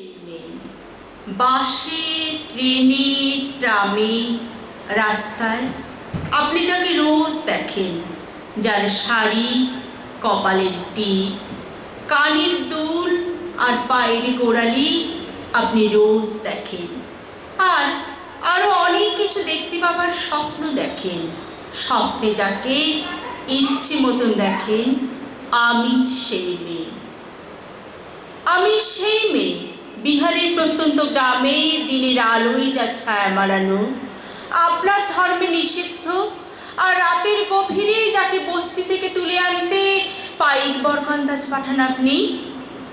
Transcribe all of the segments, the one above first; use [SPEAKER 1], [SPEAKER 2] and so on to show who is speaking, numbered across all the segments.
[SPEAKER 1] সেই মেয়ে বাসে, ট্রেনে, ট্রামে, রাস্তায় আপনি যাকে রোজ দেখেন, যার শাড়ি, কপালের টিপ, কানের দুল আর পায়ের গোড়ালি আপনি রোজ দেখেন। আর আরো অনেক কিছু দেখতে পাবার স্বপ্ন দেখেন। স্বপ্নে যাকে ইচ্ছে মতন দেখেন, আমি সেই মেয়ে। আমি সেই মেয়ে, বিহারের প্রত্যন্ত গ্রামে দিনের আলোয় যার ছায়া মারানো, আপনার ধর্মে নিষিদ্ধ, আর রাতের গভীরে যাকে বস্তি থেকে তুলে আনতে পাইক বরকন্দাজ পাঠান আপনি,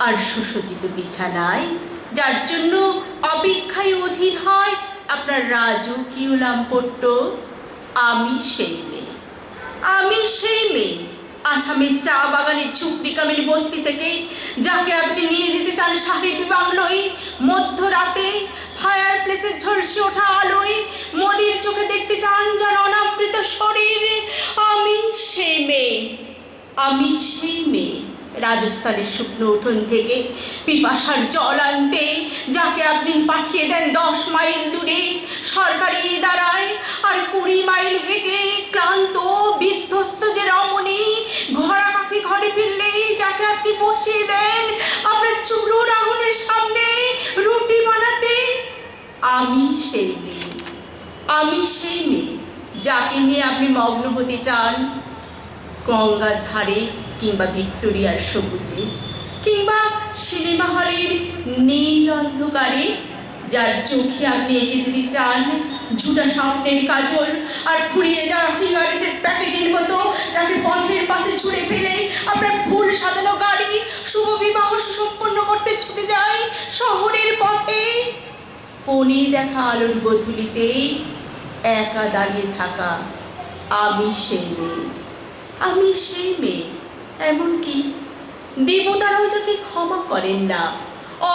[SPEAKER 1] আর সুসজ্জিত বিছানায় যার জন্য অপেক্ষায় অধীর হয় আপনার রাজকীয় লাম্পট্য। আমি সেই মেয়ে, আমি সেই মেয়ে, আসামের চা বাগানের ঝুপড়ি কামের বস্তি থেকে যাকে আপনি নিয়ে যেতে চান সাহেবি বাংলোয়, মধ্যরাতে ফায়ার প্লেসের ঝলসে ওঠা আলোয় মোদির চোখে দেখতে চান যার অনাবৃত শরীর। আমি সেই মেয়ে, আমি সেই মেয়ে, রাজস্থানের শুকনো উঠোন থেকে পিপাসার জল আনতে যাকে আপনি পাঠিয়ে দেন 10 মাইল দূরে সরকারি দাঁড়ায়, আর 20 মাইল হেঁটে ক্লান্ত বিধ্বস্ত যে রমণী ঘোড়া কাকি ঘরে ফিরলেই যাকে আপনি বসিয়ে দেন আপনার চুলোর আগুনের সামনে রুটি বানাতে। আমি সেই মেয়ে, আমি সেই মেয়ে, যাকে নিয়ে আপনি মগ্ন হতে চান গঙ্গার ধারে কিংবা ভিক্টোরিয়ার সবুজে, কিংবা সিনেমা হলের নীল অন্ধকারে, যার চোখে আপনি এঁকে দিতে চান ঝুটা স্বপ্নের কাজল, আর ফুরিয়ে যাওয়া সিগারেটের প্যাকেটের মতো যাকে পথের পাশে ছুঁড়ে ফেলে আপনার ফুল সাজানো গাড়ি শুভ বিবাহ সুসম্পন্ন করতে ছুটে যায় শহরের পথে। ফোনে দেখা আলোর গধূলিতে একা দাঁড়িয়ে থাকা আমি সেই মেয়ে, আমি সেই মেয়ে। এমনকি দেবতারাও যাকে ক্ষমা করেন না,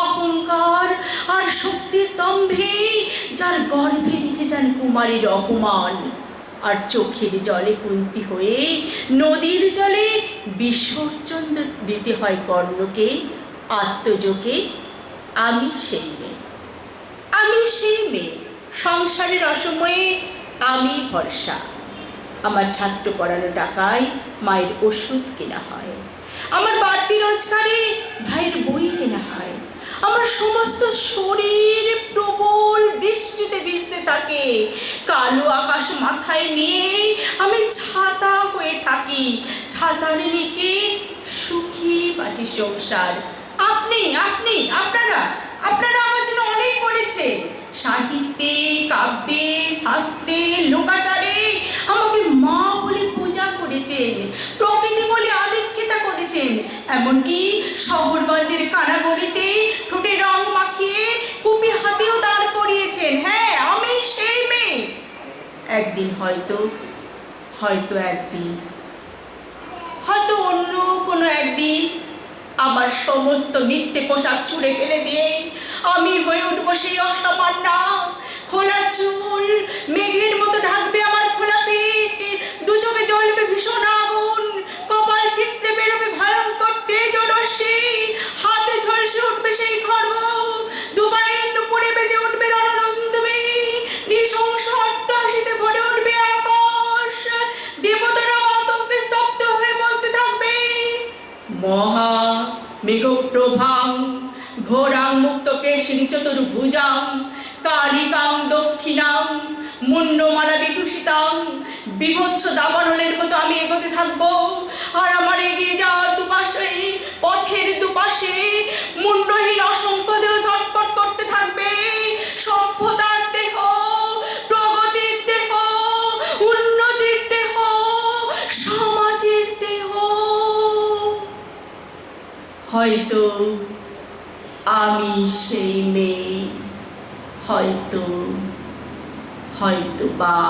[SPEAKER 1] অহংকার আর শক্তির দম্ভে যার গর্ভে রেখে যান কুমারীর অপমান, আর চোখের জলে কুন্তি হয়ে নদীর জলে বিসর্জন দিতে হয় কর্ণকে, আত্মযোগে। আমি সেই মেয়ে, আমি সেই মেয়ে, সংসারের অসময়ে আমি ভরসা। আমার ছাত্র পড়ানো টাকায় মায়ের ওষুধ কেনা হয়, আমার বাড়তি রোজগারে ভাইয়ের বই কেনা হয়, আমার সমস্ত শরীর প্রবল বৃষ্টিতে ভিজতে থাকে, কালো আকাশ মাথায় নিয়ে আমি ছাতা হয়ে থাকি, ছাতার নিচে সুখী বাঁচি সংসার। আপনি আপনি আপনারা আপনারা আমার জন্য অনেক করেছেন, সাহিত্যে, কাব্যে, শাস্ত্রে, লোকাচারে আমাকে মা বলে পূজা করেছেন, প্রকৃতি বলে আদিক্ষেতা করেছেন, এমনকি শহরগঞ্জের কানাগড়িতে ঠোঁটে রং মাখিয়ে কুপি হাতেও দাঁড় করিয়েছেন। হ্যাঁ, আমি সেই মেয়ে। একদিন হয়তো হয়তো একদিন হয়তো অন্য কোনো একদিন আমার সমস্ত মিথ্যে পোশাক ছুঁড়ে ফেলে দিয়ে আমি হয়ে উঠবো সেই অসামান্য। খোলা চুল মেঘের মতো ঢাকবে আমার খোলা পেট, দু চোখে জ্বলবে ভীষণ আগুন, কপাল ঠিকরে বেরোবে ভয়ঙ্কর তেজরশ্মি, হাতে ঝলসে উঠবে সেই খড়গ, দুবাইয়ের নুপুরে বেজে উঠবে রণনন্দুবি, নৃশংস অট্টহাসিতে ভরে উঠবে আকাশ, দেবতারা আতঙ্কে স্তব্ধ হয়ে বলতে থাকবে মহা মেঘপ্রভাং ঘোরাং মুক্তকেশিং চতুর্ভুজাং কালিকাং দক্ষিণাং মুন্ডমালা বিভূষিতাং। বিভৎস দাবানলের মতো আমি এগোতে থাকবো, আর আমার এগিয়ে যাওয়ার দুপাশে, পথের দুপাশে মুন্ডহীন অসংখ্য দেহ ঝটপট করতে থাকবে। সভ্যতার দেহ, প্রগতির দেহ, উন্নতির দেহ, সমাজের দেহ। হয়তো আমি সেই মেয়ে, হয়তো হয়তো বা।